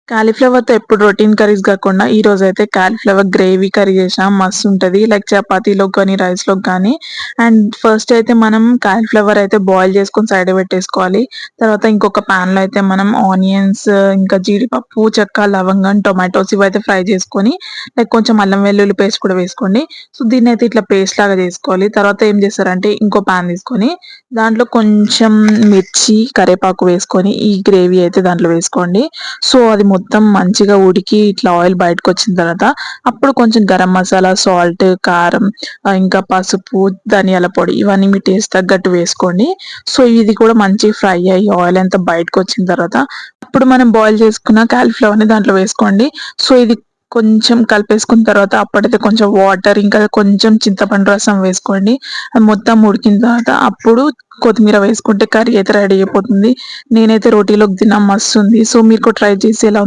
కాలీఫ్లవర్‌తో ఎప్పుడు routine curries గాకుండా ఈరోజైతే కాలీఫ్లవర్ గ్రేవీ కర్రీ చేశా. మస్తుంటది. లైక్ చపాతీలోకి గానీ, రైస్‌లోకి గానీ. అండ్ ఫస్ట్ అయితే మనం కాలీఫ్లవర్ అయితే బాయిల్ చేసుకొని సైడ్‌కి పెట్టేసుకోవాలి. తర్వాత ఇంకొక పాన్‌లో అయితే మనం ఆనియన్స్, ఇంకా జీడిపప్పు, చెక్క, లవంగం, టొమాటోస్ ఇవైతే ఫ్రై చేసుకొని, లైక్ కొంచెం అల్లం వెల్లుల్లి పేస్ట్ కూడా వేసుకోండి. సో, దీన్నైతే ఇట్లా పేస్ట్ లాగా చేసుకోవాలి. తర్వాత ఏం చేస్తారంటే ఇంకో పాన్ తీసుకొని, దాంట్లో కొంచెం మిర్చి, కరివేపాకు వేసుకొని ఈ గ్రేవీ అయితే దాంట్లో వేసుకోండి. సో, అది మొత్తం మంచిగా ఉడికి ఇట్లా ఆయిల్ బయటకొచ్చిన తర్వాత అప్పుడు కొంచెం గరం మసాలా, సాల్ట్, కారం, ఇంకా పసుపు, ధనియాల పొడి ఇవన్నీ మీ టేస్ట్ తగ్గట్టు వేసుకోండి. సో, ఇది కూడా మంచిగా ఫ్రై అయ్యి ఆయిల్ అంతా బయటకొచ్చిన తర్వాత అప్పుడు మనం బాయిల్ చేసుకున్న కాలీఫ్లవర్‌ని దాంట్లో వేసుకోండి. సో, ఇది కొంచెం కలిపేసుకున్న తర్వాత అప్పుడైతే కొంచెం వాటర్, ఇంకా కొంచెం చింతపండు రసం వేసుకోండి. అది మొత్తం ఉడికిన తర్వాత అప్పుడు కొత్తిమీర వేసుకుంటే కర్రీ అయితే రెడీ అయిపోతుంది. నేనైతే రోటీలోకి తిన్నా మస్తుంది. సో, మీరు కూడా ట్రై చేసి ఎలా ఉందో